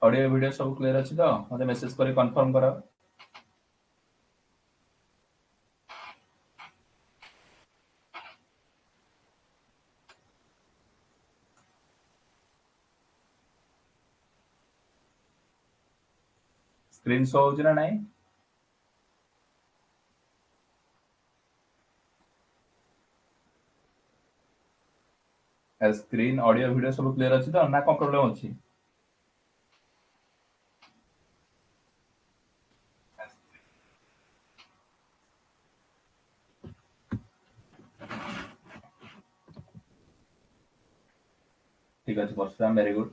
Audio video सब clear अछि तो मते मेसेज करी कंफर्म करो। स्क्रीन शो होउछ ना नाही? स्क्रीन ऑडियो वीडियो सब क्लियर अछि तो ना को प्रॉब्लम अछि? ठीक अछि परशुराम वेरी गुड।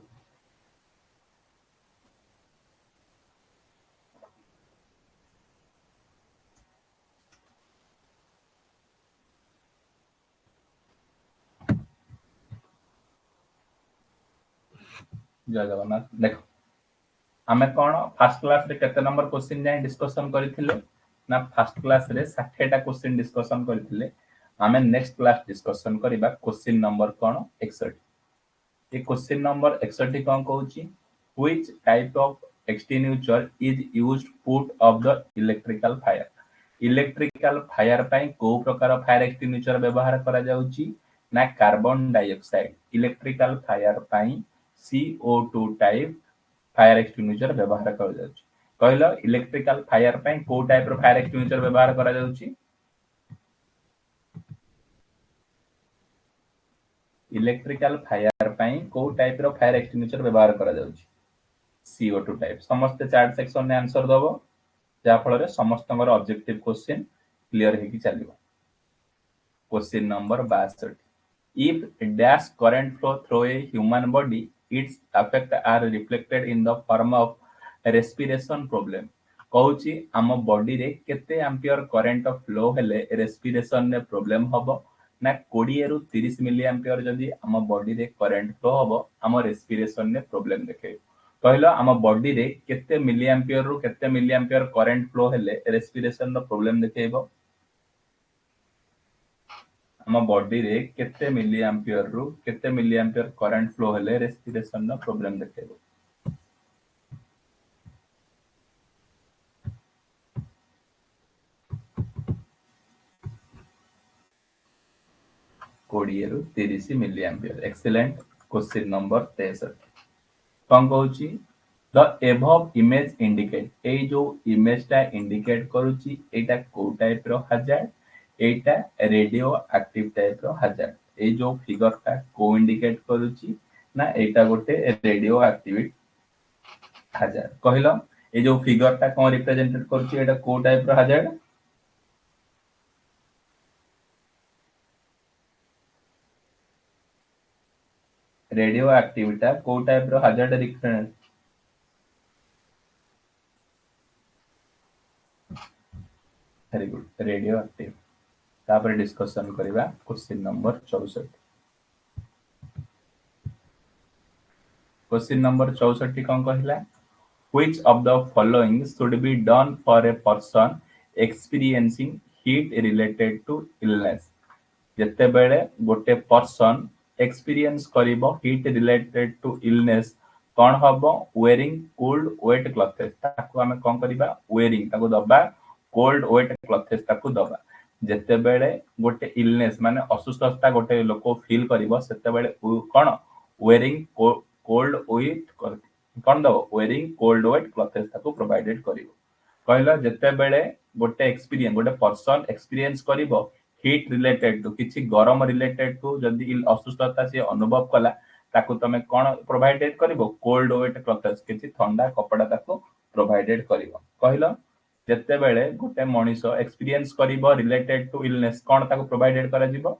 जय जगन्नाथ। देखो आमे कोन फर्स्ट क्लास रे केते नंबर क्वेश्चन जाय डिस्कशन करथिले ना फर्स्ट क्लास रे 60 टा क्वेश्चन डिस्कशन करथिले। आमे नेक्स्ट क्लास डिस्कशन करिबा क्वेश्चन नंबर कोन 61। ये क्वेश्चन नंबर 61 कोन कहूची which type of extinguisher is used put off the electrical fire. Electrical fire पई को प्रकार फायर एक्सटिंग्विशर व्यवहार करा जाउची ना कार्बन डाइऑक्साइड इलेक्ट्रिकल फायर पई CO2 टाइप फायर एक्सटिंग्विशर व्यवहार करा जाउची। कहलो इलेक्ट्रिकल फायर पई को टाइप रो फायर एक्सटिंग्विशर व्यवहार करा जाउची? इलेक्ट्रिकल फायर पई को टाइप रो फायर एक्सटिंग्विशर व्यवहार करा जाउची? CO2 type. समस्त चैट सेक्शन में आंसर दबो जा फल रे समस्तଙ୍କର ऑब्जेक्टिव क्वेश्चन क्लियर हेकी चलिबो। Question number 62 if dash current flow through a human body its effect are reflected in the form of respiration problem। कहूची आम बॉडी रे केते एम्पियर करंट फ्लो हेले रेस्पिरेशन रे प्रॉब्लम हबो ना 20 रु 30 मिली एम्पियर जदी आम बॉडी रे करंट फ्लो हबो आम रेस्पिरेशन रे प्रॉब्लम देखे। कहलो आम बॉडी रे केते मिली एम्पियर रु केते मिली एम्पियर करंट फ्लो हेले रेस्पिरेशन रो प्रॉब्लम देखेबो। आम बॉडी रे केते मिली एम्पियर रु केते मिली एम्पियर करंट फ्लो हेले रेस्पिरेशन रो प्रॉब्लम देखेबो। कोड़िए रु 30 milliampere. Excellent. Question number 63 कौन कहूची द एभव इमेज इंडिकेट ए जो इमेज टा इंडिकेट करूची एटा को टाइप रो हजार्ड एटा रेडियो एक्टिव टाइप रो हजार्ड। ए जो फिगर टा को इंडिकेट करूची ना एटा गोटे रेडियो एक्टिव हजार्ड। कहलो ए जो फिगर टा कोन रिप्रेजेंटेड करूची एटा को टाइप रो हजार्ड? रेडियो एक्टिविटा को टाइप रो hazard represent? Very good radioactive. तापर डिस्कशन करिबा क्वेश्चन नंबर 64। क्वेश्चन नंबर 64 कौन कहला which of the following should be done for a person experiencing heat related to illness। जते बेले गोटे पर्सन एक्सपीरियंस करिवो हीट रिलेटेड टू इलनेस कोन हबो वेयरिंग कोल्ड वेट क्लॉथेस ताको हमें कोन करिबा वेयरिंग ताको दबा कोल्ड वेट क्लॉथेस ताको दबा। जते बेले गोटे इलनेस माने असुस्थता गोटे लोको फील करिवो सेते बेले कोन वेयरिंग कोल्ड वेट कोन दबो वेयरिंग कोल्ड वेट क्लॉथेस ताको प्रोवाइडेड करिवो। कहला जते बेले गोटे एक्सपीरियंस गोटे पर्सन एक्सपीरियंस करिवो हीट रिलेटेड टू किछि गरम रिलेटेड टू जदी असुस्थता से अनुभव कला ताको तमे कोन प्रोवाइडेड करिवो कोल्ड वेट क्लॉथेस किछि ठंडा कपड़ा ताको प्रोवाइडेड करिवो। कहलो जते बेले गोटे मनीषो एक्सपीरियंस करिवो रिलेटेड टू इलनेस कोन ताको प्रोवाइडेड करा जिवो?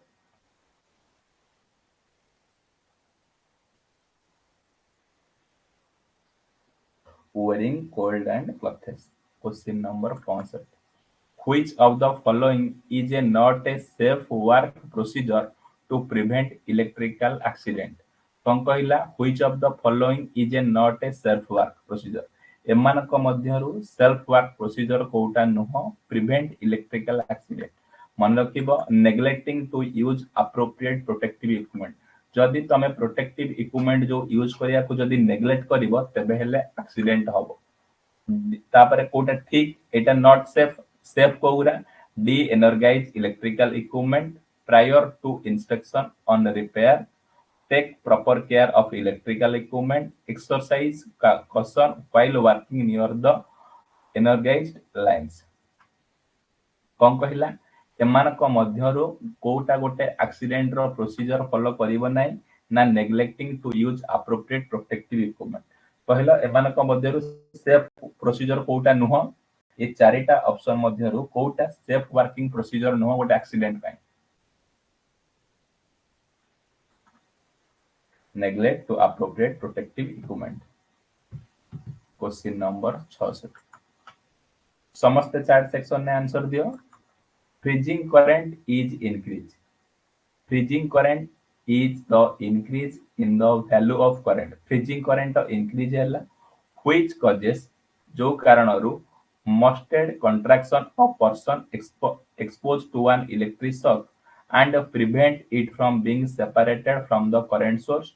wearing cold and clothes। Question number 65 which of the following is a not a safe work procedure to prevent electrical accident। कौन कहला which of the following is a not a safe work procedure। एमानक मध्यरु safe work procedure कोटा नुह prevent electrical accident. मन रखिबो neglecting to use appropriate protective equipment जदि तमे प्रोटेक्टिव इक्विपमेंट जो यूज करिया को जदि नेग्लेक्ट करिवो तबे हेले एक्सीडेंट हबो। तापर कोटा ठीक एटा नॉट सेफ। सेफ कोउरा de energize electrical equipment prior to inspection on repair, take proper care of electrical equipment, exercise caution while working near the energized lines। कौन कहला एमानक मध्यरु कोटा गोटे एक्सीडेंट रो प्रोसीजर फॉलो करिवो नै ना neglecting to use appropriate protective equipment. कहला एमानक मध्यरु सेफ प्रोसीजर कोटा नुह। ये चारिटा ऑप्शन मध्यरु कोटा सेफ वर्किंग प्रोसीजर नुह गोटे एक्सीडेंट पय। Neglect to appropriate protective equipment. Question number 66 समस्त चार सेक्शन ने आंसर दियो। Freezing current is increase. Freezing current is the increase in the value of current. Freezing current increase है which causes जो कारणरू musted contraction of person exposed to an electric shock and prevent it from being separated from the current source.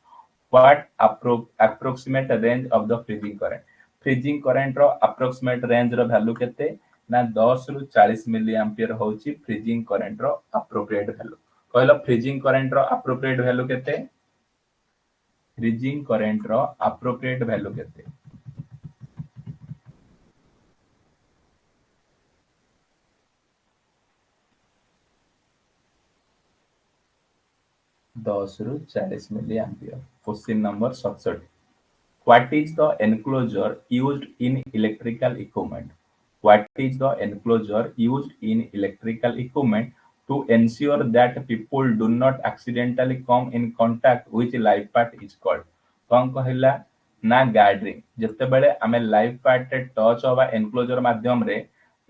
What approximate range of the freezing current? Freezing current row approximate range row value केते ना 10 रु 40 milliampere होची freezing current रो appropriate value. कहलो freezing current रो appropriate value केते? Freezing current रो appropriate value केते? 10 रु 40 milliampere. Question number 67 What is the enclosure used in electrical equipment? What is the enclosure used in electrical equipment to ensure that people do not accidentally come in contact with live part is called? कौन कहला ना गार्डरिंग। जते बेले आमे live part रे touch होबा enclosure माध्यम रे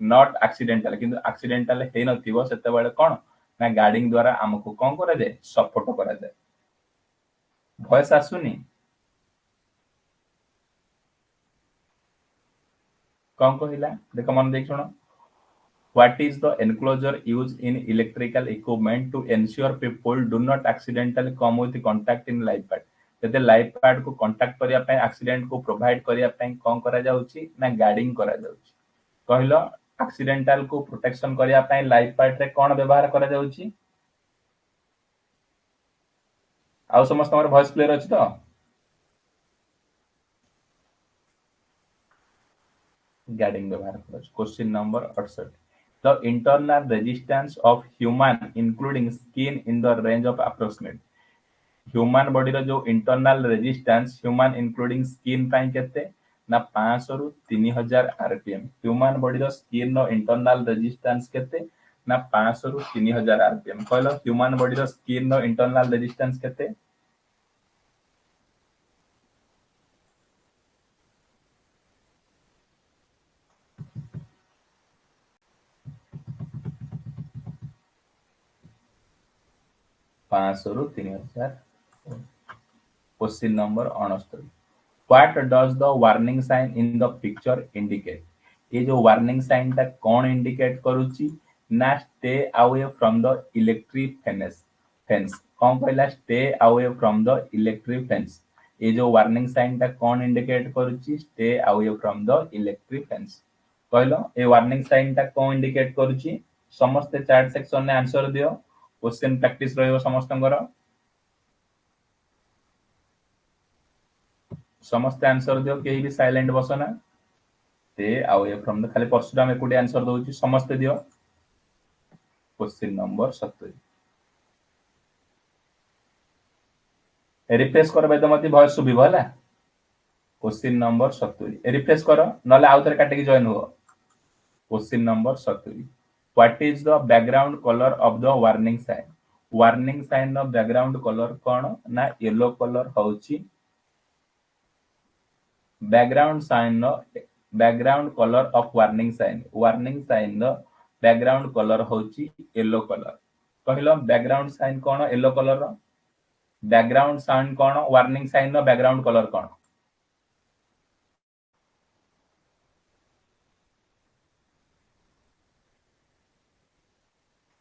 नॉट एक्सीडेंटल किंतु एक्सीडेंटल हे नथिबो सेते बेले कोन ना गार्डिंग द्वारा हमको कोन करा जाय सपोर्ट करा जाय। वॉइस आसुनी कौन कहला देखो मन देख सुनो। What is the enclosure used in electrical equipment to ensure people do not accidentally come with contact in live part? जते लाइव पार्ट को कांटेक्ट करिया पय एक्सीडेंट को प्रोवाइड करिया पय कोन करा जाउची ना गार्डिंग करा जाउची। कहलो एक्सीडेंटल को प्रोटेक्शन करिया पय लाइव पार्ट रे कोन व्यवहार करा जाउची? आउ समस्त हमर वॉइस क्लियर अछि तो? गार्डिंग व्यवहार करा। Question number 68 The internal resistance of human including skin in the range of approximate human body रो जो internal resistance human including skin पय केते ना 500 रु 3000 आरपीएम। ह्यूमन बॉडी रो स्किन रो इंटरनल रेजिस्टेंस केते ना 500 रु 3000 आरपीएम। कहलो ह्यूमन बॉडी रो स्किन रो इंटरनल रेजिस्टेंस केते? पांचशु रु 3000। Question number 69 What does the warning sign in the picture indicate? ये जो वार्निंग साइन ता कौन इंडिकेट करूची ना stay away from the electric fence. कौन कहला stay away from the electric fence. ये जो वार्निंग साइन ता कौन इंडिकेट करूची stay away from the electric fence. कहलो ए वार्निंग साइन ता कौन इंडिकेट करूची? समस्त चार्ट सेक्शन ने आंसर दियो। क्वेश्चन प्रैक्टिस रहइबो समस्तंकर। समस्त आंसर दियो केही भी साइलेंट बसना। ते अवे फ्रॉम द खाली परशुराम एकुडी आंसर दोउची समस्त दियो। क्वेश्चन नंबर 70 रिफ्रेश कर वेदमती वॉइस सुबिबो हला। क्वेश्चन नंबर 70 रिफ्रेश करो नले आउथरे काटे की जॉइन हो। Question number 70 what is the background colour of the warning sign? Warning sign नो बैकग्राउंड कलर कोन ना येलो कलर होउची। बैकग्राउंड साइन नो background colour of warning sign नो बैकग्राउंड कलर होउची येलो कलर। कहलो बैकग्राउंड साइन कोन येलो कलर रो? बैकग्राउंड साइन कोन वार्निंग साइन नो बैकग्राउंड कलर कोन?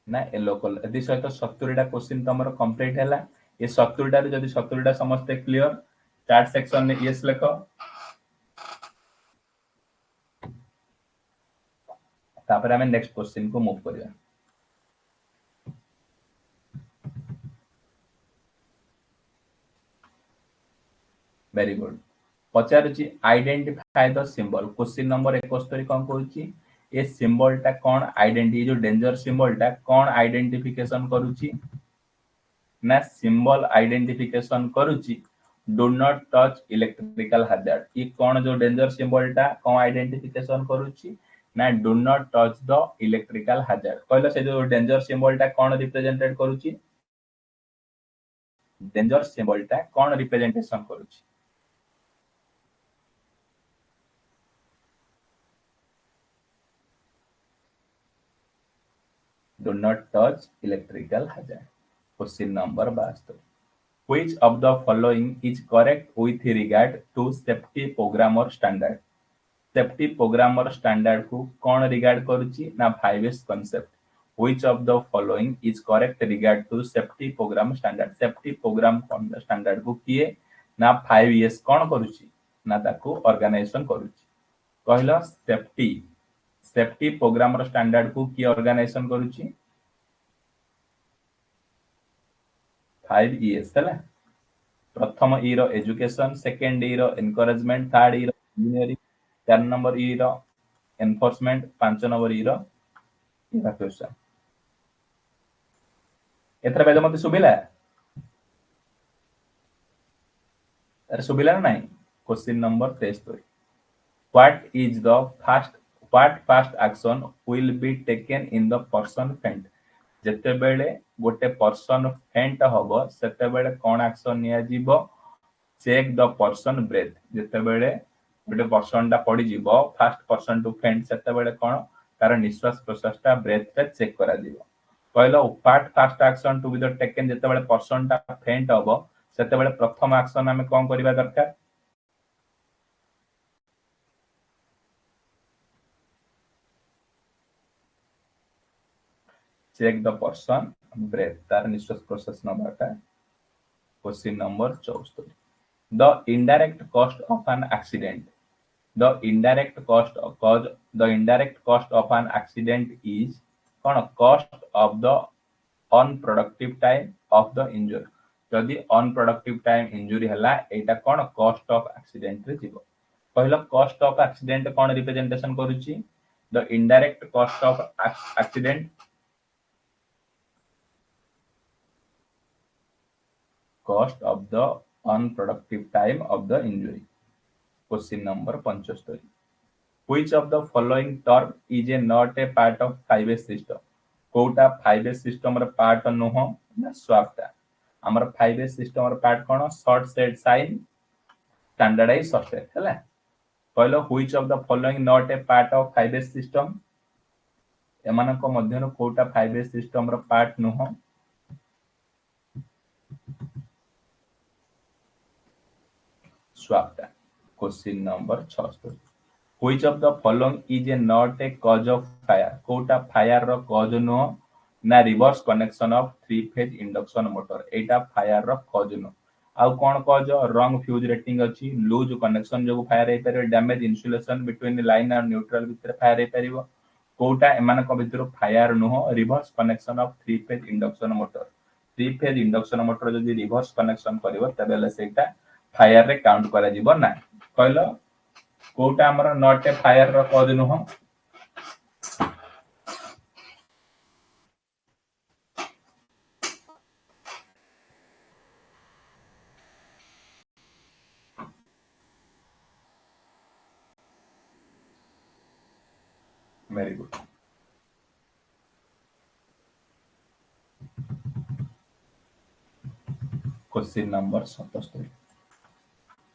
ना येलो कलर। एदि सहित 70 टा क्वेश्चन तमरो कंप्लीट हैला। ये 70 रू जदि 70 समस्ते क्लियर चैट सेक्शन में यस लिख। तापर हमें नेक्स्ट क्वेश्चन को मूव करिया। Very good. पचारुची identify the symbol. Question number 71 कौन कहूची ए सिंबल टा कौन आइडेंटिटी जो डेंजर सिंबल टा कौन आइडेंटिफिकेशन करूची ना सिंबल आइडेंटिफिकेशन करूची do not touch electrical hazard. ये कौन जो डेंजर सिंबल टा कौन आइडेंटिफिकेशन करूची ना do not touch the electrical hazard. कहलो से जो डेंजर सिंबल टा कौन रिप्रेजेंटेड करूची डेंजर सिंबल टा कौन रिप्रेजेंटेशन करूची do not touch electrical hazard। Question number 72। Which of the following is correct with regard to safety programmer standard? Safety programmer standard को कौन रिगार्ड करूची ना 5S concept. Which of the following is correct regard to safety program standard? Safety program standard को किए ना 5S कौन करूची ना ताको ऑर्गेनाइजेशन करूची। कहला सेफ्टी सेफ्टी प्रोग्रामर स्टैंडर्ड को किए ऑर्गेनाइजेशन करूची 5ES है। प्रथम ई रो एजुकेशन, सेकंड ई रो एनकरेजमेंट, थर्ड ई रो इंजीनियरिंग, 4 नंबर ई रो एनफोर्समेंट, 5 नंबर ई रो इवैक्यूएशन। एथरा बेद मते सुबिला अरे सुबिला ना नहीं। Question number 73। What first action will be taken in the person faint? जेते बेले गोटे पर्सन फेंट हबो सेते बेले कोन एक्शन निया जीवो चेक द पर्सन ब्रेथ। जेते बेले गोटे पर्सन टा पड़ी जीवो फर्स्ट पर्सन टू फेंट सेते बेले कोन तार निश्वास प्रश्वास टा ब्रेथ टा चेक करा जीवो। कहलो what first action to be the taken जेते बेले पर्सन टा फेंट हबो सेते बेले प्रथम एक्शन हमें कोन करिवा दरकार चेक द पर्सन ब्रेथ तार निश्वास प्रश्वास नबाटा। Question number 74। The indirect cost of an accident. The indirect cost of an accident is कौन cost of the unproductive time of the injury. जदि अनप्रोडक्टिव टाइम इंजुरी हला एटा कौन कॉस्ट ऑफ एक्सीडेंट रे जीवो। पहला कॉस्ट ऑफ एक्सीडेंट कौन representation करूची the indirect cost of accident cost of the unproductive time of the injury। Question number 75। Which of the following term is not a part of 5S system? कोटा 5S system रे part नुह ना swap टा हमर 5S system रे part कोन short set shine standardize software हैला। कहलो which of the following not a part of 5S system? एमान को मध्य न कोटा 5S system रे पार्ट नुह swap टा। Question number 76। Which of the following is not a cause of fire? कोटा fire रो कॉज नो ना reverse connection of three phase induction motor एटा फायर रो कॉज नो। आउ कोन कॉज रॉन्ग फ्यूज रेटिंग अछि लूज कनेक्शन जो फायर हे पर damage insulation between line and neutral भीतर फायर हे परिबो। कोटा एमान को भीतर फायर नो reverse connection of three phase induction motor. Three phase induction motor जदि रिवर्स कनेक्शन करिवो तबेले सेटा फायर रे काउंट करा जीवो ना। कहलो कोटा हमर नॉट ए फायर रो कॉज नुह वेरी गुड। Question number 77।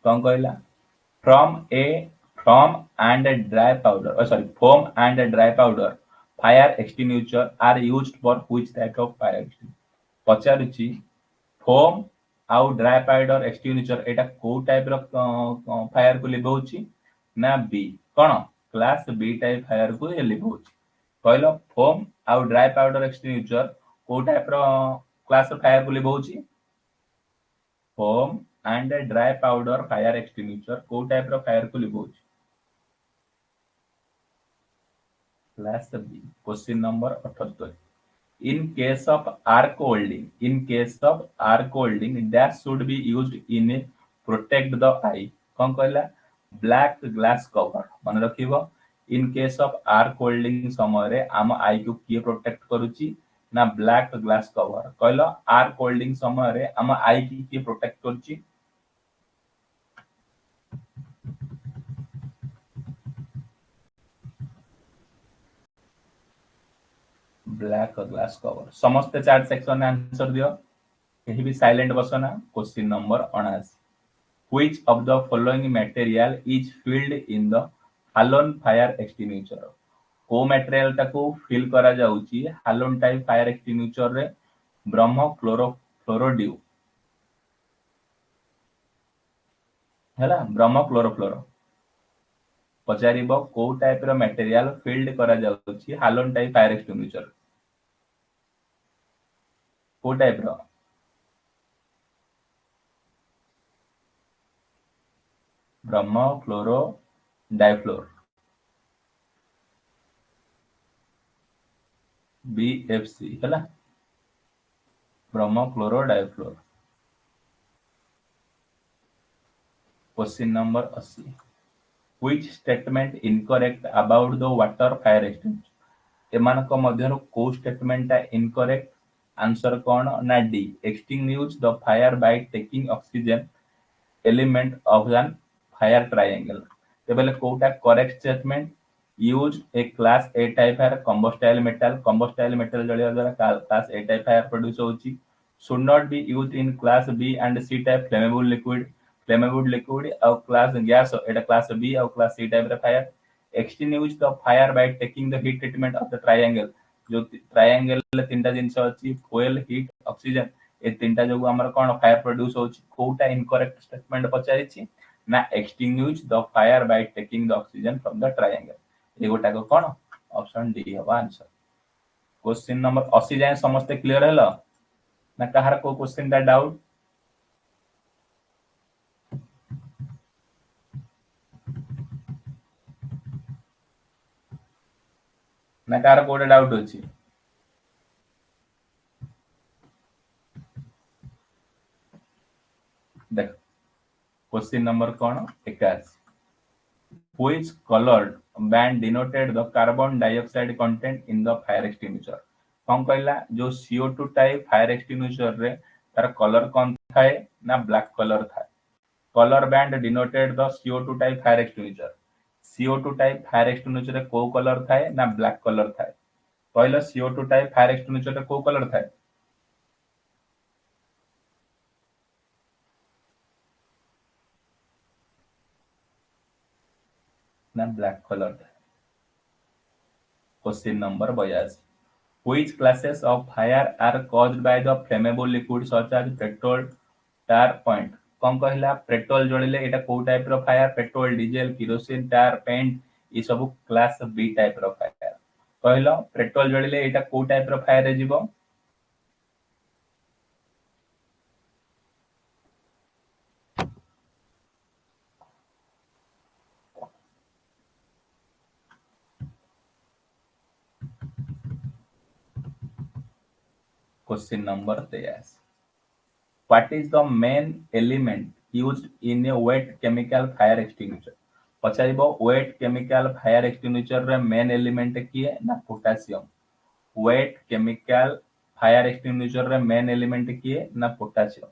कौन कहला from from and dry powder sorry foam and dry powder fire extinguisher are used for which type of fire extinguisher. पचारुची फोम आउ ड्राई पाउडर एक्सटिंग्विशर एटा को type रो fire को लिभौची ना बी कोन क्लास बी टाइप फायर को लिभौची। कहलो फोम आउ ड्राई पाउडर एक्सटिंग्विशर को टाइप रो क्लास फायर को लिभौची foam and dry powder fire extinguisher को टाइप रो फायर को लिभौछि? Class B. Question number 78। In case of arc welding, dash should be used in a protect the eye. कौन कहला? ब्लैक ग्लास कवर मन रखिबो। In case of arc welding समय रे आम आई को किए प्रोटेक्ट करूची? ना ब्लैक ग्लास कवर। कहलो आर्क वेल्डिंग समय रे आम आई की किए प्रोटेक्ट करूची? Black glass cover. समस्त चार्ट सेक्शन में आंसर दियो। कहीं भी साइलेंट बसना। Question number 79। Which of the following material is filled in the halon fire extinguisher? को मटेरियल टाको फिल करा जाउची हालोन टाइप फायर एक्सटिंग्विशर रे? ब्रह्म फ्लोरोड्यू हैला ब्रह्म क्लोरोफ्लोरो। पचारिबो को टाइप रो मटेरियल फिल्ड करा जाउची हालोन टाइप फायर एक्सटिंग्विशर? को टाइप रो? ब्रह्म फ्लोरो डाइफ्लोर बीएफसी हैला bromo fluoro difluoro. Question number 80। Which statement incorrect about the water fire extinguisher? एमानक मध्यरु को स्टेटमेंट टा इनकरेक्ट? आंसर कौन ना D. Extinguish the fire by taking oxygen element of an fire triangle. तेबेले कोटा correct statement? Use a class A type fire combustible metal जलिया द्वारा class A type fire produce होची। Should not be used in class B and C type flammable liquid और class gas एटा class B और class C type रे fire. Extinguish the fire by taking the heat treatment of the triangle. जो triangle रे तीनटा जिंस अछि fuel heat oxygen A तीनटा जो हमर कोन फायर प्रोड्यूस होछि कोटा इनकरेक्ट स्टेटमेंट पचारिछि ना extinguish the fire by taking the oxygen from the triangle. ए गोटा को कोन ऑप्शन डी हवा आंसर। क्वेश्चन नंबर 80 जाय समस्त क्लियर हैला ना कहार को क्वेश्चन दा डाउट? ना कहार कोडे डाउट अछि? देख question number cone 81। Which colored band denoted the carbon dioxide content in the fire extinguisher? कौन कहला जो CO2 टाइप फायर एक्सटिंग्विशर रे तार कलर कौन थाए ना ब्लैक कलर थाए? Colour band denoted the CO2 type fire extinguisher. CO2 type fire extinguisher रे को कलर थाए ना ब्लैक कलर थाए? कहला CO2 टाइप फायर एक्सटिंग्विशर रे को कलर थाए? ना ब्लैक कलर थाए। Question number 82। Which classes of fire are caused by the flammable liquid such as petrol, tar, point? कौन कहला पेट्रोल जळिले एटा को टाइप रो फायर? पेट्रोल, डीजल, किरोसिन, टार, पेंट ई सब क्लास बी टाइप रो फायर। कहलो पेट्रोल जळिले एटा को type रो फायर रे जीवो? Question number 83। What is the main element used in a wet chemical fire extinguisher? पचारिबो वेट केमिकल फायर एक्सटिंग्विशर रे मेन एलिमेंट किए ना potassium? Wet chemical fire extinguisher रे मेन एलिमेंट किए ना पोटेशियम?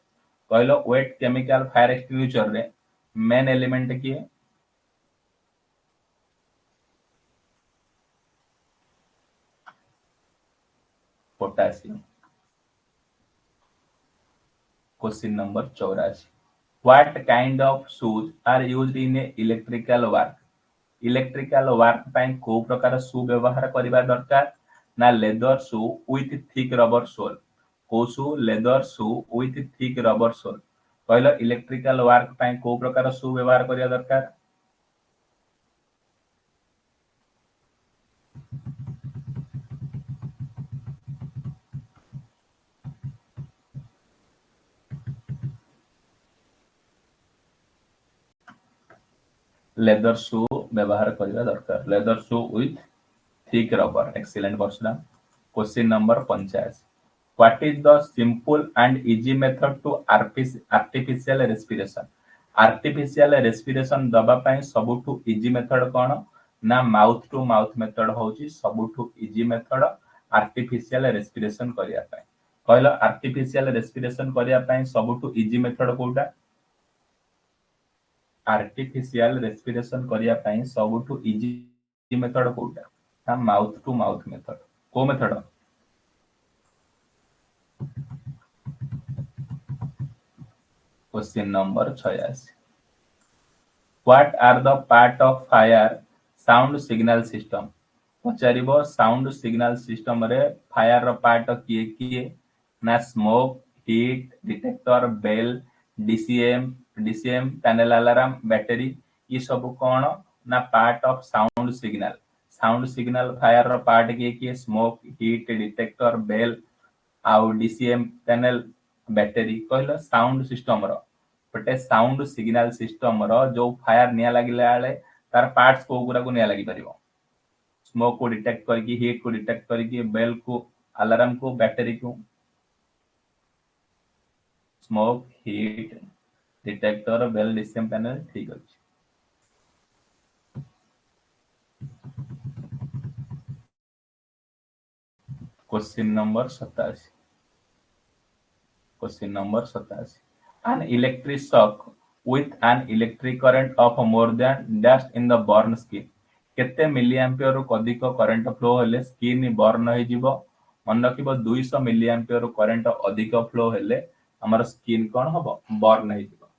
कहलो वेट केमिकल फायर एक्सटिंग्विशर रे main element किए? Potassium. Question number 84। What kind of shoes are used in a electrical work? Electrical work ପାଇଁ କୋଉ ପ୍ରକାର ସୁ ବ୍ୟବହାର କରିବା ଦରକାର ନା ଲେଦର ସୁ ୱିଥ ଥିକ୍ ରबर ସୋଲ। କୋଉ ସୁ? ଲେଦର ସୁ ୱିଥ ଥିକ୍ ରबर ସୋଲ। କହିଲ ଇଲେକ୍ଟ୍ରିକାଲ ୱାର୍କ ପାଇଁ କୋଉ ପ୍ରକାର ସୁ ବ୍ୟବହାର କରିବା ଦରକାର? लेदर शू व्यवहार करबा दरकार leather shoe with thick rubber excellent question question number 85 what is the simple and easy method to artificial respiration artificial respiration दबा पई सबुठु इजी मेथड कोन ना माउथ टू माउथ मेथड होची सबुठु इजी मेथड आर्टिफिशियल रेस्पिरेशन करिया पई कहलो आर्टिफिशियल रेस्पिरेशन करिया पई सबुठु इजी मेथड कोउटा आर्टिफिशियल रेस्पिरेशन करिया पई सबुठु इजी मेथड कोउटा ना माउथ टू माउथ मेथड को method question number 86 what are the part of fire sound signal system पचारिबो साउंड सिग्नल सिस्टम रे फायर रो पार्ट किए किए ना smoke heat detector bell DCM panel alarm battery ये सब कौन ना part of sound signal fire रो पार्ट किए स्मोक हीट डिटेक्टर बेल आउ डीसीएम पैनल बैटरी कहलो साउंड सिस्टम रो गोटे साउंड सिग्नल सिस्टम रो जो फायर निया लागिला बेले तार पार्ट्स को गुरा को निया लागि परिबो स्मोक को डिटेक्ट करके हीट को डिटेक्ट करके बेल को अलार्म को बैटरी को smoke heat detector bell DCM panel ठीक अछि question number 87 question number 87 an electric shock with an electric current of more than dash in the burn skin केते milli ampere रो अधिक current flow हेले skin burn हो जिवो मन रखिबो 200 milli ampere रो current अधिक flow हेले हमर स्किन कोन हबो बर्न हो जिवो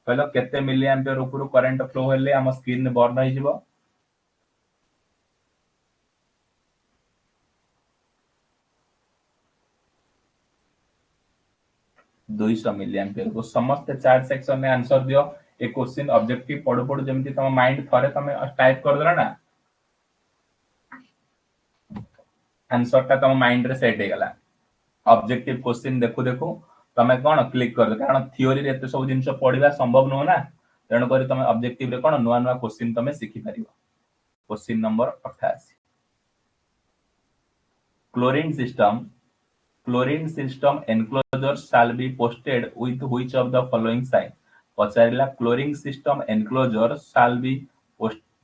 कहलो केते मिली एम्पियर ऊपर करंट फ्लो हेले हम स्किन बर्न हो जिवो 200 मिली एम्पियर को समस्त चार सेक्शन में आंसर दियो ए क्वेश्चन ऑब्जेक्टिव पढो पढो जेमति तम माइंड थरे तमे टाइप कर देला ना आंसर ता तम माइंड रे सेट हे गला ऑब्जेक्टिव क्वेश्चन देखो देखो तमे कोन क्लिक कर दे कारण थ्योरी रे एते सब जिंस पढिबा संभव न हो ना तेन करी तमे ऑब्जेक्टिव रे कोन नुवा नुवा क्वेश्चन तमे सिखि परिबो question number 88 chlorine system Chlorine system enclosures shall be posted with which of the following sign? पचारिला chlorine system enclosure shall be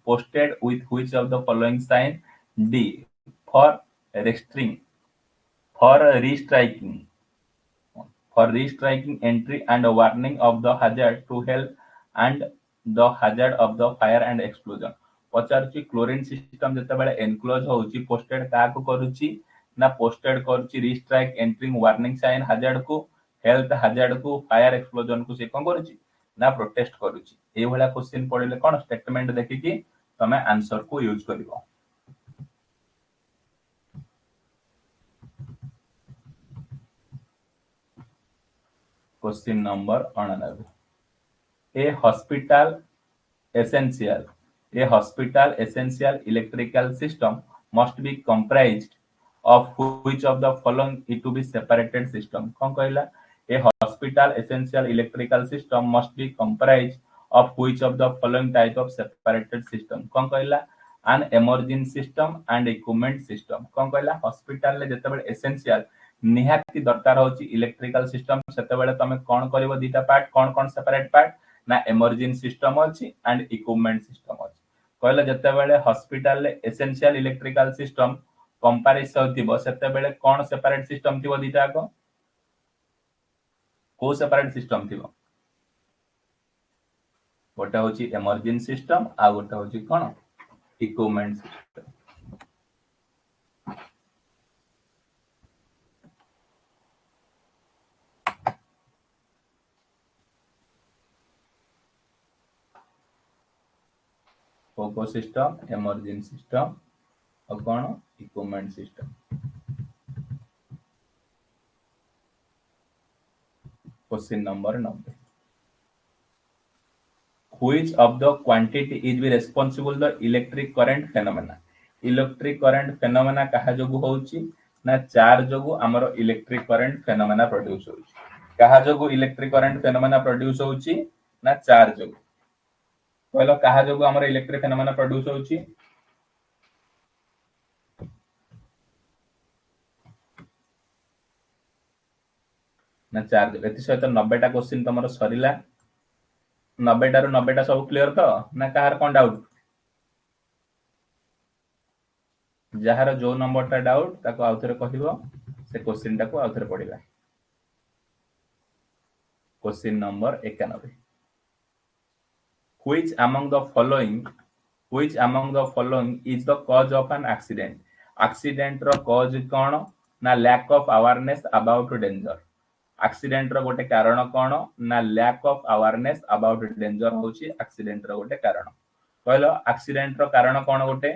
posted with which of the following sign? D. For restricting, for restriking, for restriking entry and warning of the hazard to health and the hazard of the fire and explosion. पचारुची chlorine system जेतेबेले enclose होउची posted काको करूची ना posted करूची restrict entering warning sign hazard को health hazard को fire explosion को से कोन करूची ना प्रोटेस्ट करूची ए भला क्वेश्चन पढिले कोन स्टेटमेंट देखि कि तमे आंसर को use करिवो question number 89 A hospital essential electrical system must be comprised of which of the following it to be separated system कौन कहला a hospital essential electrical system must be comprised of which of the following type of separated system कौन कहला an emergency system and equipment system कौन कहला hospital ले जते बेले essential निहाती दरकार होची इलेक्ट्रिकल सिस्टम सेते बेले तमे कोन करिवो दीटा पार्ट कोन कोन सेपरेट पार्ट ना इमर्जेंसी सिस्टम अछि एंड इक्विपमेंट सिस्टम अछि कहले जते बेले हॉस्पिटल ले एसेंशियल इलेक्ट्रिकल सिस्टम कंपैरिजन होतिबो सेते बेले कोन सेपरेट सिस्टम थिबो दीटा को सेपरेट सिस्टम थिबो गोटा होची इमर्जेंसी सिस्टम आ गोटा होची कोन इक्विपमेंट सिस्टम कोको सिस्टम इमर्जेंसी सिस्टम और कौन equipment system question number 90 which of the quantity is be responsible the electric current phenomena कहा जोगु होउची ना चार जोगु हमरो इलेक्ट्रिक करंट फेनोमेना प्रोड्यूस होउची कहा जोगु इलेक्ट्रिक करंट फेनोमेना प्रोड्यूस होउची ना चार जोगु कहलो कहा जो हमर इलेक्ट्रिक फेनोमेना प्रोड्यूस होची ना चार्ज एति सहित 90 टा क्वेश्चन तमरो सरिला 90 टारू 90 टा सब क्लियर तो ना कहार कोन डाउट जहार जो नंबर टा डाउट ताको आउथरे कहबो से क्वेश्चन टाको आउथरे पढिबा question number 91 which among the following is the cause of an accident रो cause कोन ना lack of awareness about danger accident रो गोटे कारण कोन ना lack of awareness about danger होची accident रो गोटे कारण कहलो accident रो कारण कोन गोटे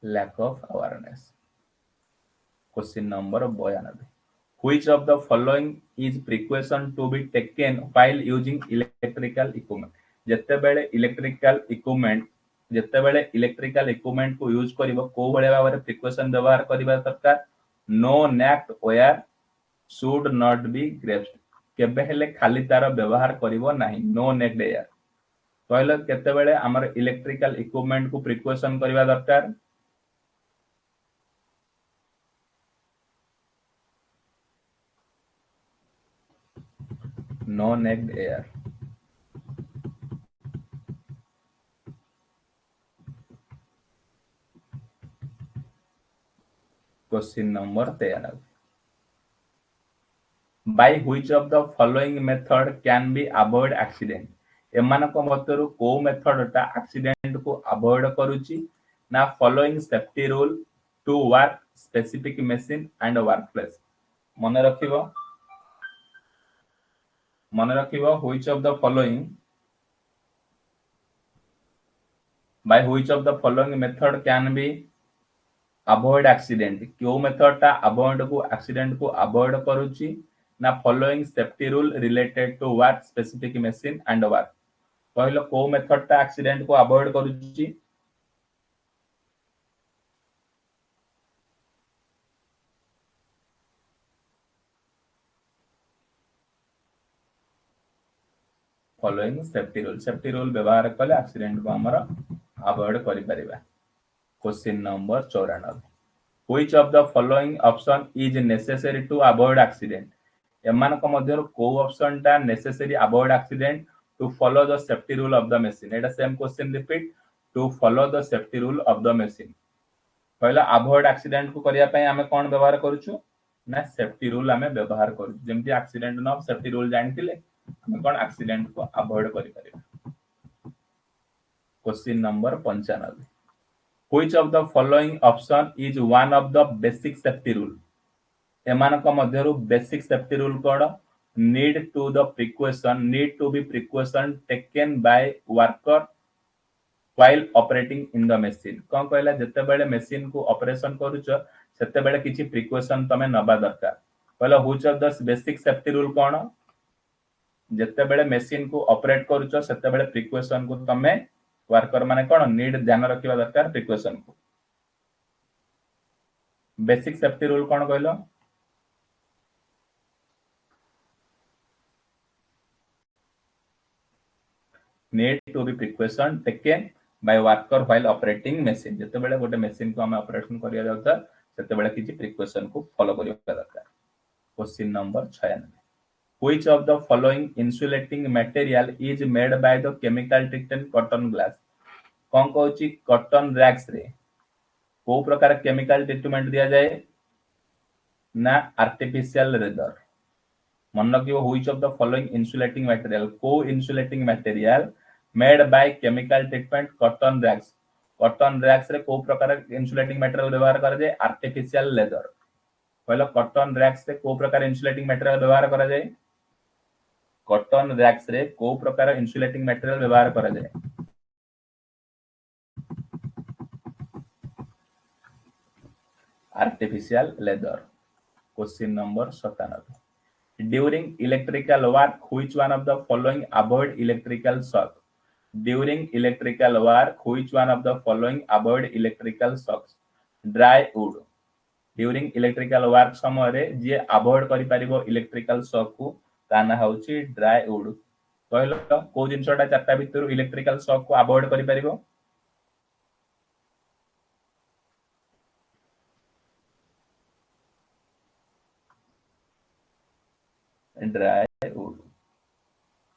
lack of awareness question number 92 which of the following is precaution to be taken while using electrical equipment जत्ते बेले इलेक्ट्रिकल इक्विपमेंट को यूज करिवो को भले भाबरे प्रिकॉशन व्यवहार करिबा दरकार no naked wire should not be greased केबे हेले खाली तार व्यवहार करिवो नाही नो नेक्ड वायर कहलो केते बेले हमर इलेक्ट्रिकल इक्विपमेंट को प्रिकॉशन करिबा दरकार no necked air question number 93 by which of the following method can be avoid accident एमानक मध्यरु को मेथड टा एक्सीडेंट को अवॉइड करूची ना following safety rule to work specific machine and workplace मन रखिबो which of the following by which of the following method can be avoid accident क्यों मेथड टा अवॉइड को एक्सीडेंट को अवॉइड करूची ना following safety rule related to work specific machine and work कहलो को मेथड टा एक्सीडेंट को अवॉइड करूची फॉलोइंग सेफ्टी रूल व्यवहार कले एक्सीडेंट को हमर अवॉइड करि परिबा question number 94 which of the following option is necessary to avoid accident एमानक मध्यरु को ऑप्शन टा necessary avoid accident to follow the safety rule of the machine एटा same question repeat to follow the safety rule of the machine पहला avoid accident को करिया पय हमें कोन व्यवहार करूछु ना सेफ्टी रूल हमें व्यवहार करू जेमति एक्सीडेंट न सेफ्टी रूल जानथिले हमें कोन एक्सीडेंट को अवॉइड करि परिबा question number 95 which of the following option is one of the basic safety rule एमानक मध्यरु बेसिक सेफ्टी रूल कोड need to be precaution taken by worker while operating in the machine कोन कहला जते बेले machine को operation करूछ सेते बेले किछि प्रिकॉशन तमे नबा दरकार कहला which of the basic safety rule कोन जते बेले मशीन को ऑपरेट करूछ सेते बेले प्रिकॉशन को तमे वर्कर माने कोन नीड ध्यान रखिबा दरकार प्रिकॉशन को बेसिक सेफ्टी रूल कोन कहलो need to be precaution taken by worker while operating machine जते बेले गोटे मशीन को हम ऑपरेशन करिया जाउता सेते बेले किछि प्रिकॉशन को फॉलो करिया दरकार question number 96 which of the following insulating material is made by the chemical treated cotton glass cone कहउची cotton racks रे को प्रकार केमिकल ट्रीटमेंट दिया जाए ना आर्टिफिशियल लेदर मन रखियो which of the following insulating material को insulating material made by chemical treatment cotton racks रे को प्रकार insulating material व्यवहार करा जाए आर्टिफिशियल लेदर पहला कॉटन रैक्स रे को प्रकार insulating material व्यवहार करा जाए कॉटन रैक्स रे को प्रकार insulating material व्यवहार करा जाए artificial leather question number 97 during electrical work which one of the following avoid electrical shock during electrical work which one of the following avoid electrical shocks dry wood during electrical work समय रे जे avoid करि परिबो electrical shock को ता ना होची dry would. कहलो को जिनसटा चारटा भितर इलेक्ट्रिकल शॉक को अवॉइड करि परिबो? Dry wood.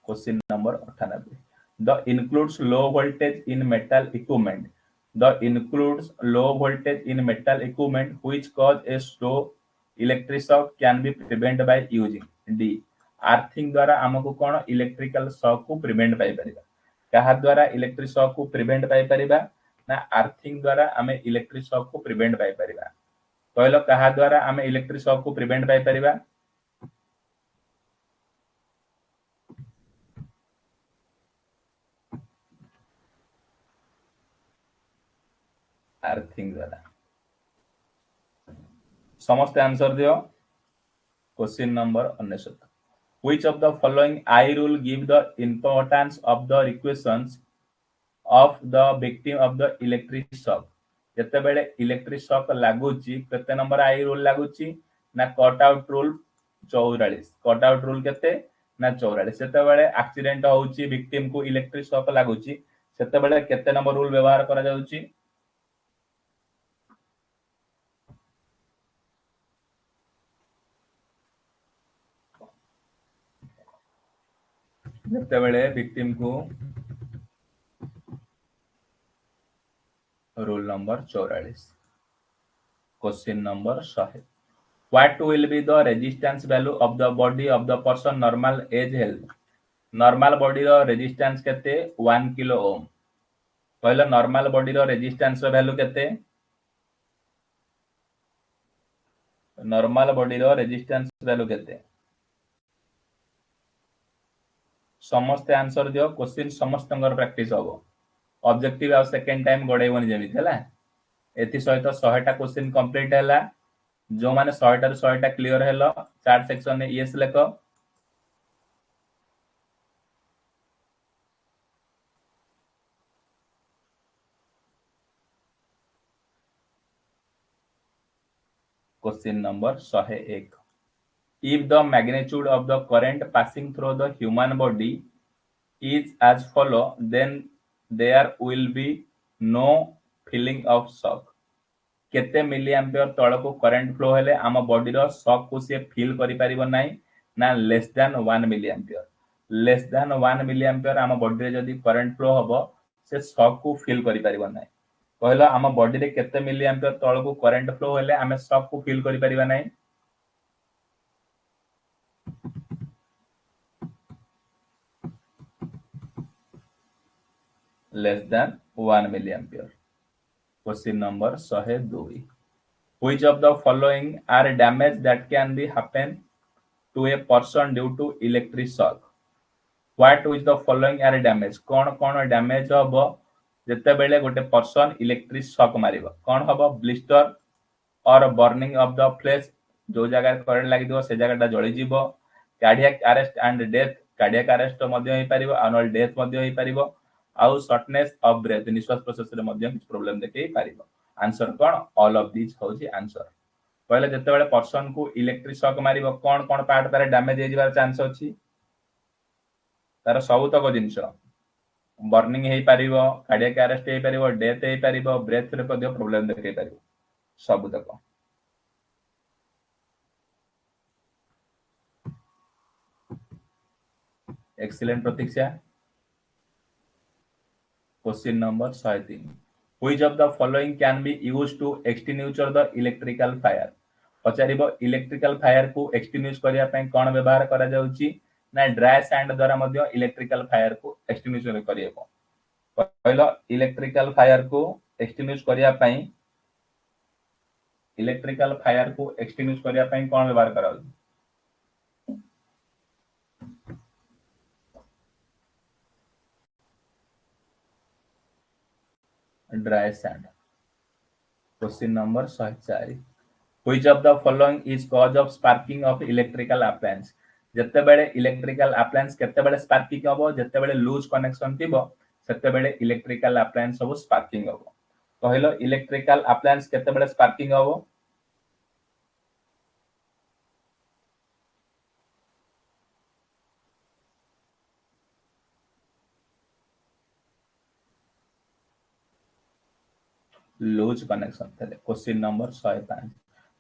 Question number 98 the includes low voltage in metal equipment the includes low voltage in metal equipment which cause a slow electric shock can be prevented by using d earthing द्वारा हमको कोन electrical shock को prevent पाई परिबा कहा द्वारा electric shock को prevent पाई परिबा ना earthing द्वारा हमें electric shock को प्रिवेंट पाई परिबा कहलो कहा द्वारा हमें इलेक्ट्रिक शॉक को प्रिवेंट पाई परिबा अर्थिंग द्वारा समस्त आंसर दियो question number 99 which of the following I rule give the importance of the equations of the victim of the electric shock जते बेले इलेक्ट्रिक शॉक लागुची केते नंबर आई रूल लागुची ना cut out rule 44 cut out rule केते ना 44 सेते बेले accident होउची victim को इलेक्ट्रिक शॉक लागुची सेते बेले केते नंबर रूल व्यवहार करा जाउची जते बेले विक्टिम को rule number 44 question number 100 what will be the resistance value of the body of the person normal age health normal body row resistance केते 1 किलो ओम कहलो नॉर्मल बॉडी रो रेजिस्टेंस रो value केते normal body रो resistance value केते समस्त answer दियो question समस्त practice हबो objective आ second time गडेबनी जेमित हला एथि सहित 100 टा क्वेश्चन कंप्लीट हला जो माने 100 टा 100 टा क्लियर हेलो चार्ट सेक्शन में यस लेको question number 101 if the magnitude of the current passing through the human body is as follow then there will be no feeling of shock केते मिली एम्पियर तळ को करंट फ्लो हेले आम body रो shock को से feel करि परिबो नाही ना less than 1 milli ampere less than 1 milli ampere आम बॉडी रे जदी करंट फ्लो हबो से शॉक को फील करि परिबो नाही कहलो आम बॉडी रे केते मिली एम्पियर तळ को करंट फ्लो हेले आमे शॉक को फील करि परिबा नाही less than 1 milliampere. Question number 102. Which of the following are damage that can be happen to a person due to electric shock? What is the following are damage? कौन damage हबो जते बेले गोटे person electric shock मारिबो कौन हबो blister और burning of the flash जो जगह करंट लागि दिबो से जगहटा जळि जीवो cardiac arrest and death cardiac arrest मध्ये होई परिबो अनल डेथ मध्ये होई परिबो आउ शॉर्टनेस ऑफ ब्रेथ निश्वास प्रश्वास रे मध्ये कुछ प्रॉब्लम देखै परिबो आंसर कोन ऑल ऑफ दिस होची आंसर पहले जते बेले पर्सन को इलेक्ट्रिक शॉक मारिबो कोन पार्ट तारे डैमेज हे जिवार चांस अछि तार सब तक जिंस बर्निंग हे परिबो कार्डियक अरेस्ट हे परिबो डेथ हे परिबो ब्रेथ रे मध्ये प्रॉब्लम देखै परिबो सब तक एक्सीलेंट प्रतीक्षा question number 103 which of the following can be used to extinguish the electrical fire पचारिबो इलेक्ट्रिकल फायर को एक्सटिंग्विश करिया पय कोन व्यवहार करा जाउची ना ड्राई सैंड द्वारा मध्ये इलेक्ट्रिकल फायर को एक्सटिंग्विश करियबो पहिलो इलेक्ट्रिकल फायर को एक्सटिंग्विश करिया पय इलेक्ट्रिकल फायर को एक्सटिंग्विश करिया पय कोन व्यवहार करा जाउची dry sand. Question number 104. Which of the following is cause of sparking of electrical appliance? जत्ते बेले इलेक्ट्रिकल अप्लायंस केते बेले स्पार्किंग हबो जत्ते बेले लूज कनेक्शन थिबो सेते बेले इलेक्ट्रिकल अप्लायंस सब स्पार्किंग हबो कहलो इलेक्ट्रिकल अप्लायंस केते बेले स्पार्किंग हबो लूज कनेक्शन थे। Question number 105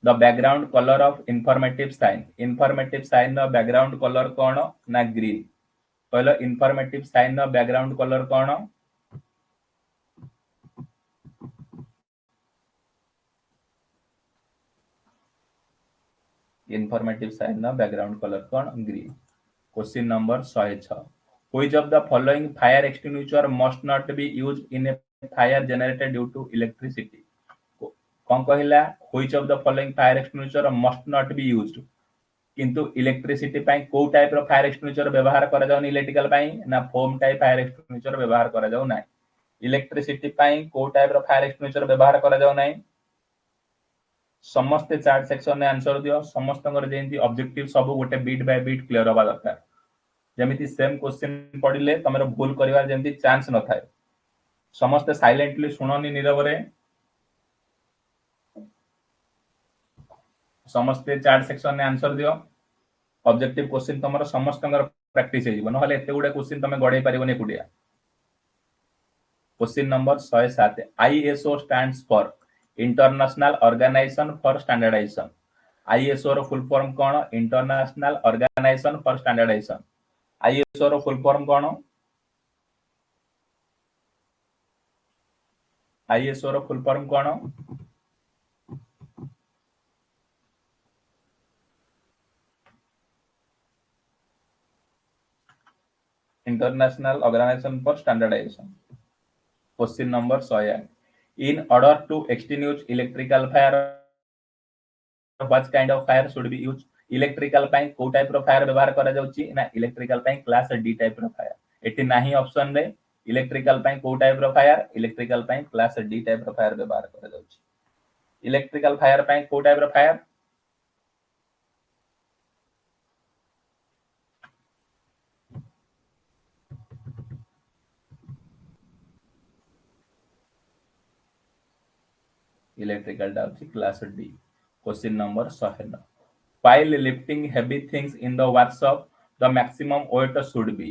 the background colour of informative sign background colour कौन ना ग्रीन। कहलो इनफॉर्मेटिव साइन बैकग्राउंड कलर कौन। इनफॉर्मेटिव साइन बैकग्राउंड कलर कौन green. Question number 106 which of the following fire extinguisher must not be use in a fire generated due to electricity. कौन कहला which of the following fire extinguisher must not be used किंतु electricity पाई को type रो fire extinguisher व्यवहार करा जाउन electrical पाई ना फोम टाइप फायर एक्सटिंग्विशर व्यवहार करा जाउ ना। इलेक्ट्रिसिटी पाई को टाइप रो फायर एक्सटिंग्विशर व्यवहार करा जाउ ना। समस्त चार्ट सेक्शन में आंसर दियो समस्त जेमती ऑब्जेक्टिव सब गोटे बीट बाय बीट क्लियर होबा दरकार जेमिति सेम क्वेश्चन पढ़िले तमरो भूल करिवार जेमिति चांस न थाए। समस्त साइलेंटली सुननी नीरव रे समस्त चार्ट सेक्शन में आंसर दियो ऑब्जेक्टिव क्वेश्चन तमरो समस्त प्रैक्टिस हे जीवन नहले एते गुडे क्वेश्चन तमे गडै परिबने कुडिया। Question number 107 ISO stands for international organization for standardization. ISO रो फुल फॉर्म कोन international organization for standardization. ISO रो फुल फॉर्म कोन। आईएसओ रो फुल फॉर्म कोन। International organization for standardization. Question number 108 in order to extinguish electrical fire what kind of fire should be use. Electrical पाई को type रो fire व्यवहार करा जाउची ना इलेक्ट्रिकल पाई क्लास डी टाइप रो फायर एटी नाही ऑप्शन रे। इलेक्ट्रिकल पाई को टाइप रो फायर इलेक्ट्रिकल पाई क्लास डी टाइप रो फायर व्यवहार करा जाउची। इलेक्ट्रिकल फायर पाई को टाइप रो फायर इलेक्ट्रिकल डाउची class D. Question number 109 while lifting heavy things in the workshop the maximum weight should be।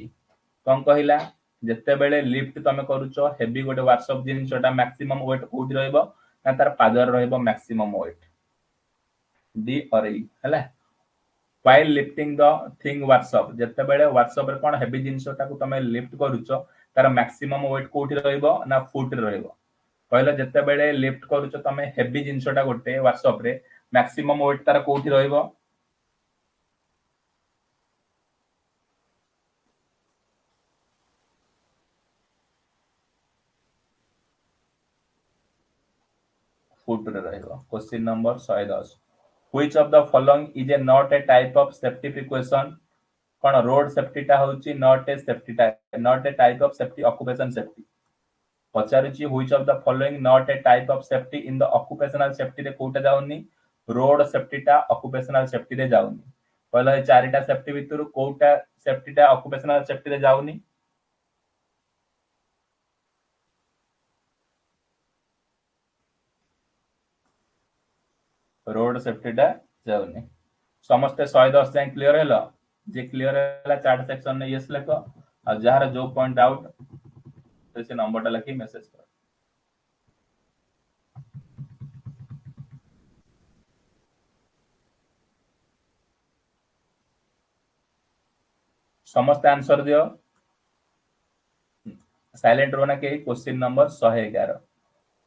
कौन कहला जते बेले लिफ्ट तमे करूचो हेवी गोटे वर्कशॉप जिनसटा मैक्सिमम वेट कोठी रहइबो ना तार पादर रहइबो मैक्सिमम वेट डी और ई हैला। while lifting the thing workshop जते बेले वर्कशॉप रे कोन हेवी जिनसटा को तमे लिफ्ट करूचो तार मैक्सिमम वेट कोठी रहइबो ना फुट रे रहइबो। कहला जते बेले लिफ्ट करूचो तमे हेवी जिनसटा गोटे वर्कशॉप रे मैक्सिमम वेट तार कोठी रहइबो फुट रे रहइबो। Question number 110 which of the following is a not a type of safety precaution। कौन रोड सेफ्टी टा होची not a safety not a type of safety occupation safety. पचारुची which of the following not a type of safety in the occupational safety रे कोटा जाउनी road safety टा occupational safety रे जाउनी। कहला ए चारिटा सेफ्टी भितरु कोटा सेफ्टी टा ऑक्युपेशनल सेफ्टी रे जाउनी। रोड सेफ्टी टा जाउनी। समस्त 110 जाय क्लियर हेलो जे क्लियर हैला चार्ट सेक्शन में यस लेखो आ जहार जो पॉइंट आउट तो से नंबर टा लिखि मैसेज कर। समस्त आंसर दियो साइलेंट रोना के question number 111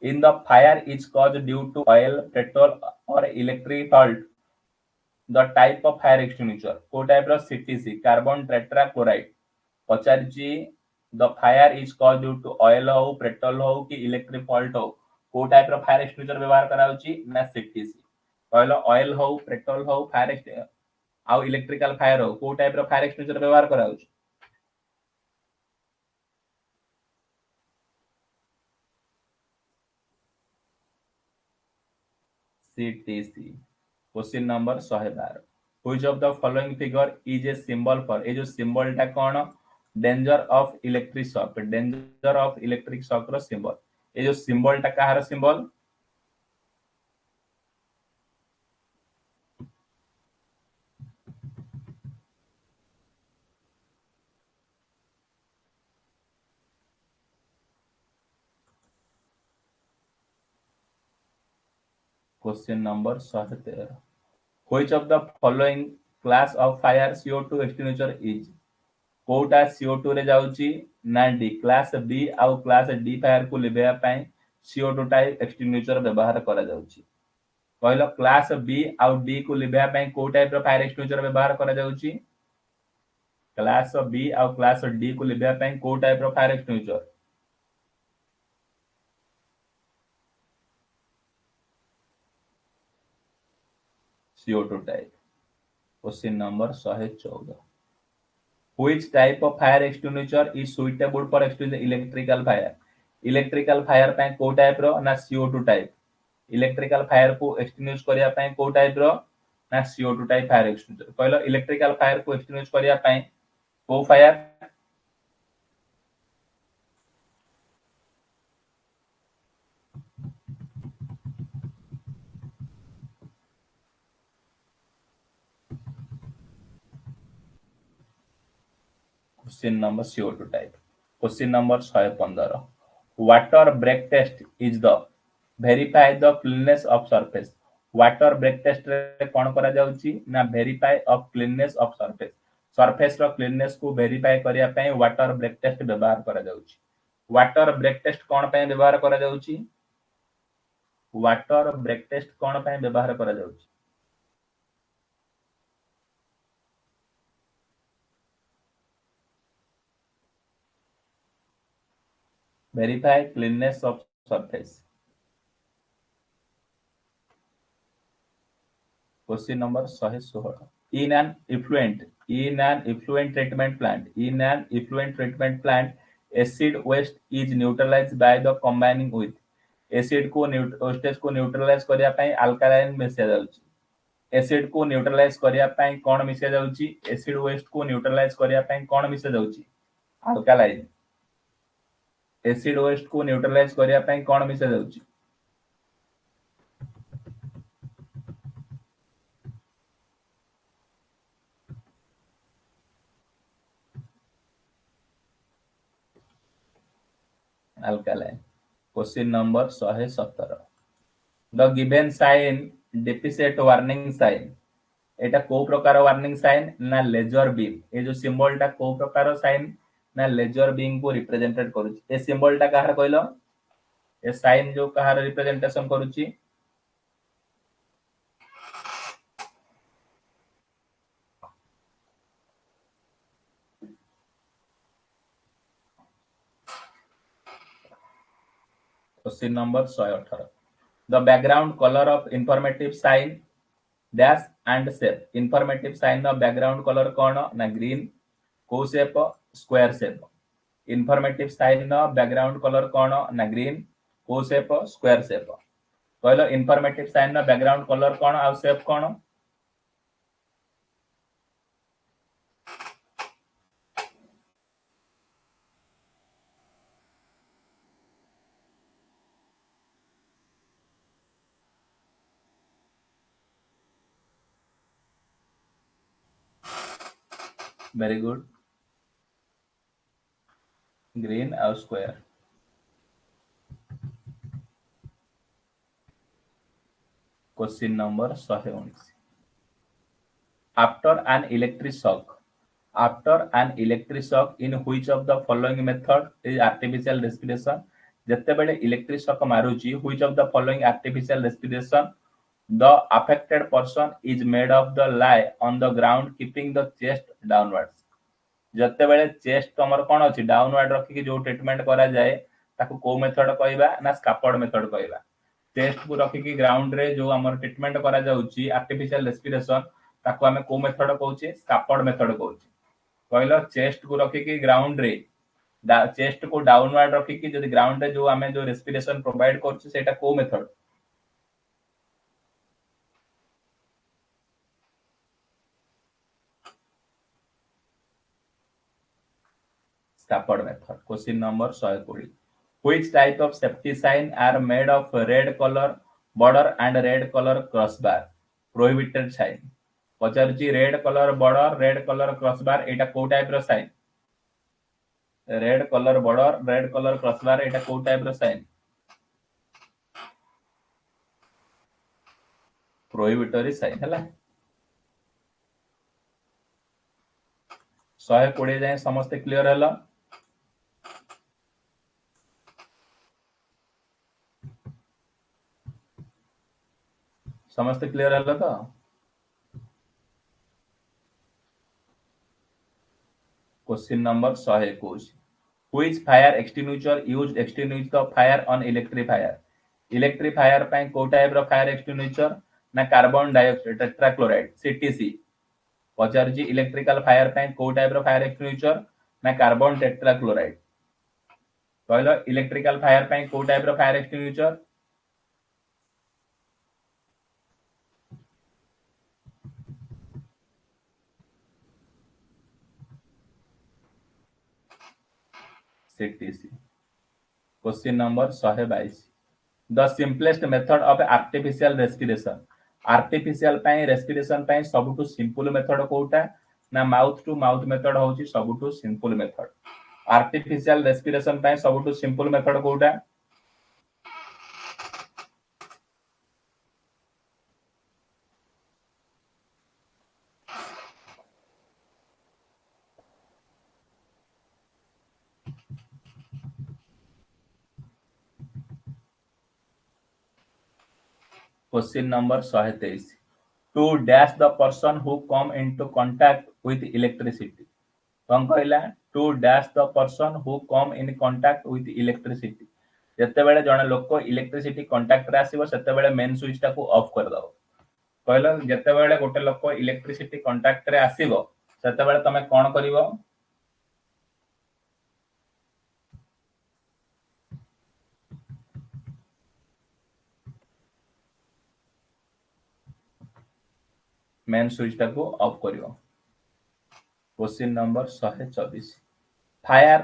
in the fire is cause due to oil petrol और electric fault the type of fire extinguisher को टाइप रो सीटीसी कार्बन टेट्रा क्लोराइड। पचारची the fire is cause due to oil हो petrol हो कि electric fault हो को type रो फायर एक्सटिंग्विशर व्यवहार करा होची ना सीटीसी। कहलो ऑयल हो पेट्रोल हो फायर आउ इलेक्ट्रिकल फायर हो को टाइप रो फायर एक्सटिंग्विशर व्यवहार करा होची CTC. Question number 112 which of the following figure is a symbol for a जो सिंबल टा कोन danger of electric shock. Danger of electric shock रो सिंबल ए जो सिंबल टा कहार symbol question number 113 which of the following class of fire CO2 extinguisher is कोटा CO2 रे जाउची ना डी क्लास बी आउ क्लास डी फायर को लिबेया पई CO2 टाइप एक्सटिंग्विशर व्यवहार करा जाउची कहलो क्लास बी आउ डी को लिबेया पई को टाइप रो फायर एक्सटिंग्विशर व्यवहार करा जाउची क्लास बी आउ क्लास डी को लिबेया पई को टाइप रो fire extinguisher CO2 type question number 114 which type of fire extinguisher is suitable for extinguishing electrical fire electrical fire पे को टाइप रो ना CO2 टाइप इलेक्ट्रिकल फायर को एक्सटिंग्विश करिया पे को टाइप रो ना CO2 टाइप फायर एक्सटिंग्विशर कहलो इलेक्ट्रिकल फायर को एक्सटिंग्विश करिया पे को fire question number CO2 type question number 115 water break test is the verify the cleanness of surface water break test रे कोन करा जाउची ना verify of cleanness of surface surface रो क्लीननेस को वेरीफाई करिया पे वाटर ब्रेक टेस्ट व्यवहार करा जाउची वाटर ब्रेक टेस्ट कोन पे व्यवहार करा जाउची वाटर ब्रेक टेस्ट कोन पे व्यवहार करा जाउची verify cleanness of surface question number 116 in an effluent treatment plant acid waste is neutralized by the combining with acid को वेस्टेज को न्यूट्रलाइज करिया पई अल्कालाइन मिसा जाउची एसिड को न्यूट्रलाइज करिया पई कोन मिसा जाउची एसिड वेस्ट को न्यूट्रलाइज करिया पई कोन मिसा जाउची अल्कालाइन एसिड वेस्ट को न्यूट्रलाइज करिया पई कोन मिसा जाउची alkaline question number 117 the given sign deficit warning sign एटा को प्रकार वार्निंग साइन ना लेजर बीम ए जो सिंबल टा को प्रकार साइन ना लेजर बीम को रिप्रेजेंटेड करूची ए सिंबल टा कहार कहलो ए साइन जो कहार रिप्रेजेंटेशन करूची question number 118 the background colour of informative sign dash and shape informative sign नो बैकग्राउंड कलर कोन ना ग्रीन को shape square shape informative sign नो बैकग्राउंड कलर कोन ना ग्रीन को शेप स्क्वायर शेप कहलो इंफॉर्मेटिव साइन नो बैकग्राउंड कलर कोन आ शेप कोन वेरी गुड ग्रीन और square question number 119 after an electric shock in which of the following method is artificial respiration जत्ते बेले इलेक्ट्रिक शॉक मारुची which of the following artificial respiration the affected person is made of the lie on the ground keeping the chest downwards जत्ते बेले chest तमर कोन अछि downward रखि कि जो ट्रीटमेंट करा जाए ताको को मेथड कहबा ना स्कापर्ड मेथड कहबा चेस्ट को रखि कि ग्राउंड रे जो हमर ट्रीटमेंट करा जाउची आर्टिफिशियल रेस्पिरेशन ताको हमें को मेथड कहउची स्कापर्ड मेथड कहउची कहलो चेस्ट को रखि कि ग्राउंड रे चेस्ट को डाउनवर्ड रखि कि जदि ग्राउंड रे जो हमें जो रेस्पिरेशन प्रोवाइड करछु सेटा को method Schafer's method question number 120 which type of safety sign are made of red color border and red color crossbar prohibited sign पचारुची red colour border red colour crossbar एटा को टाइप रो sign red colour border red colour crossbar एटा को type रो sign prohibitory sign है 120 जाए समस्ते क्लियर है समस्ते क्लियर है तो question number 121 which fire extinguisher used extinguish the fire on electric fire ପାଇଁ କୋଉ ଟାଇପ ର ଫାୟାର ଏକ୍ସଟିଂଗୁଇଶର ନା कार्बन डाइऑक्साइड टेट्राक्लोराइड सीटीसी पचारजी इलेक्ट्रिकल फायर ପାଇଁ କୋଉ ଟାଇପ ର ଫାୟାର ଏକ୍ସଟିଂଗୁଇଶର ନା कार्बन टेट्राक्लोराइड କହିଲ इलेक्ट्रिकल फायर ପାଇଁ କୋଉ ଟାଇପ ର fire extinguisher CTC question number 122 the simplest method of artificial respiration ପାଇଁ ସବୁଠୁ ସିମ୍ପल मेथड कोउटा ना माउथ टू माउथ मेथड होची ସବୁଠୁ सिंपल मेथड आर्टिफिशियल रेस्पिरेशन ପାଇଁ ସବୁଠୁ सिंपल मेथड कोउटा question number 123 to dash the person who come into contact with electricity कौन कहला to dash the person who come in contact with electricity जते बेले जने लोक इलेक्ट्रिसिटी कांटेक्ट रे आसीबो सेते बेले मेन स्विच टाको ऑफ कर दो कहला जते बेले गोटे लोक इलेक्ट्रिसिटी कांटेक्ट रे आसीबो सेते बेले तमे कोन करिवो मेन स्विच टाको ऑफ करिवो question number 124 fire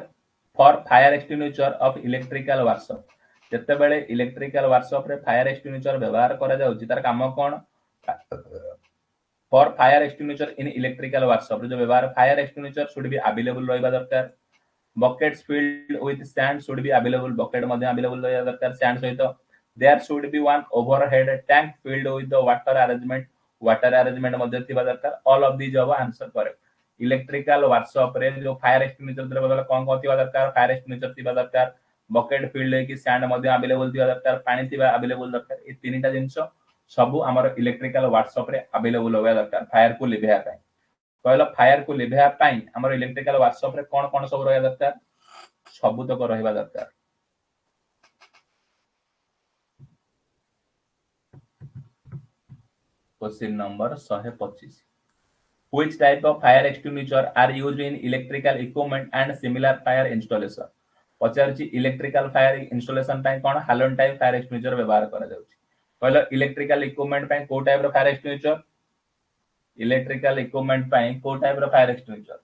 for fire extinguisher of electrical workshop जते बेले इलेक्ट्रिकल वर्कशॉप रे फायर एक्सटिंग्विशर व्यवहार करा जाउची तार काम कोन for fire extinguisher in electrical workshop जो व्यवहार fire extinguisher should be available रहबा दरकार buckets filled with sand should be available bucket मध्ये अवेलेबल रहबा दरकार सैंड सहित there should be one overhead tank filled with the water arrangement मध्ये थिबा दरकार all of these our answer correct electrical workshop रे जो फायर एक्सटिंग्विशर दे बदल कोन कोन थिबा दरकार फायर एक्सटिंग्विशर थिबा दरकार बकेट फील्ड की सैंड मध्ये अवेलेबल थिबा दरकार पानी थिबा अवेलेबल दरकार ए तीनटा जिंस सब हमर इलेक्ट्रिकल वर्कशॉप रे अवेलेबल होबा दरकार फायर को लिभेया पय कहलो फायर को लिभेया पय हमर इलेक्ट्रिकल वर्कशॉप रे कोन कोन सब रहया दरकार सब तक रहबा दरकार question number 125 which type of fire extinguisher are used in electrical equipment and similar fire installation पचारची इलेक्ट्रिकल फायर इंस्टॉलेशन पय कोन हालोन टाइप फायर एक्सटिंग्विशर व्यवहार करा जाउची कहलो इलेक्ट्रिकल इक्विपमेंट पय को टाइप रो फायर एक्सटिंग्विशर इलेक्ट्रिकल इक्विपमेंट पय को टाइप रो fire extinguisher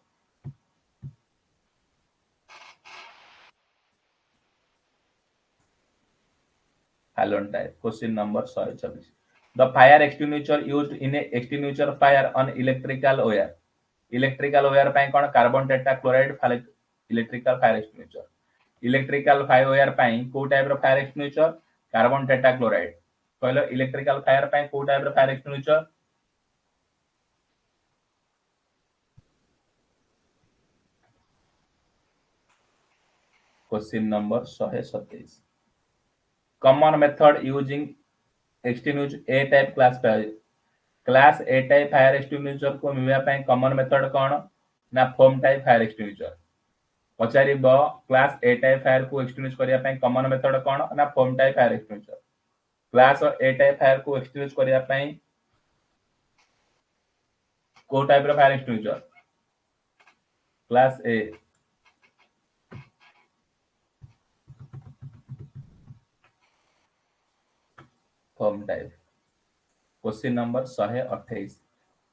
halon type question number 124 The fire extinguisher used in a extinguisher fire on electrical wire. Electrical wire ପାଇଁ कोन carbon tetrachloride electrical fire extinguisher electrical fire wire ପାଇଁ को type रो fire extinguisher carbon tetrachloride कहलो electrical fire ପାଇଁ को type रो fire extinguisher question number 127 common method using extinguish A type class A type fire extinguisher को मिलवा पय कॉमन मेथड कोन ना फोम टाइप फायर एक्सटिंग्विशर पचारी B class A type fire को एक्सटिंग्विश करिया पय कॉमन मेथड कोन ना foam type fire extinguisher class A type fire को एक्सटिंग्विश करिया पय को टाइप रो fire extinguisher class A form type question number 128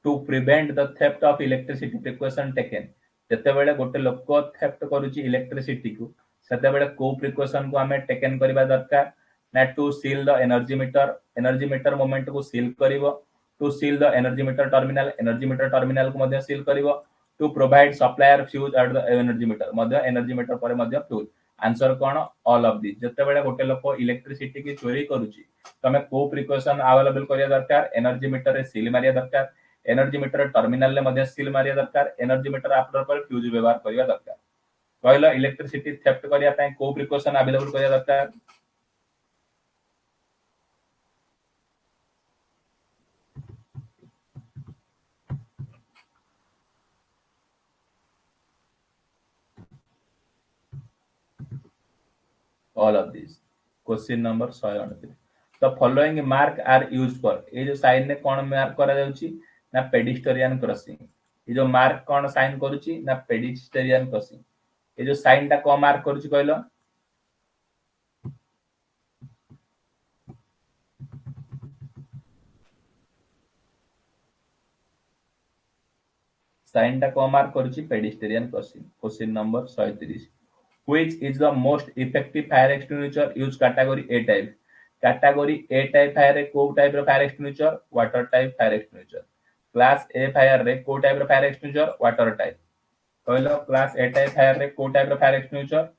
to prevent the theft of electricity precaution taken जते बेले गोटे लोक थेफ्ट करूची इलेक्ट्रिसिटी को सेते बेले को प्रिकॉशन को हमें टेकन करबा दरकार ना to seal the energy meter moment को सील करिवो to seal the energy meter terminal को मध्ये सील करिवो to provide supplier fuse at the energy meter पर मध्ये फ्यूज आंसर कौन ऑल ऑफ दिस। जते बेले गोटे लोक इलेक्ट्रिसिटी की चोरी करूची तमे को प्रिकॉशन अवेलेबल करिया दरकार, एनर्जी मीटर रे सील मारिया दरकार, एनर्जी मीटर टर्मिनल ले मध्ये सील मारिया दरकार, एनर्जी मीटर आफ्टर पर फ्यूज व्यवहार करिया दरकार। कहला इलेक्ट्रिसिटी थेफ्ट करिया पय को प्रिकॉशन अवेलेबल करिया दरकार। all of these। Question number 129। The following mark are used for, ये जो साइन ने कौन मार्क करा जाउची ना पेडिस्टरियन क्रॉसिंग। ये जो मार्क कौन साइन करूची ना पेडिस्टरियन क्रॉसिंग। ये जो साइन टा को मार्क करूची कहलो साइन टा को मार्क करूची pedestrian crossing. Question number 130। Which is the most effective fire extinguisher use category A type? Category A type fire रे को टाइप रो fire extinguisher water type fire extinguisher. Class A fire रे को type रो fire extinguisher water type. कहलो class A type fire रे को type रो fire extinguisher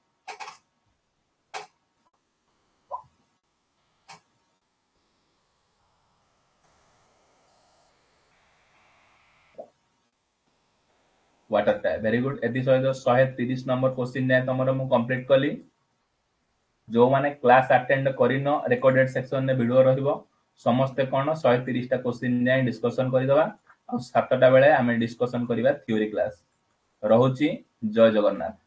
water type. Very good. एति सहित 130 नंबर क्वेश्चन जाय तमरो मु कंप्लीट कली। जो माने क्लास अटेंड करिन रिकॉर्डेड सेक्शन ने वीडियो रहिबो समस्त कोन 130 टा क्वेश्चन जाय डिस्कशन करि दबा और 7टा बेले हमें डिस्कशन करिबा थ्योरी क्लास। रहुची जय जगन्नाथ।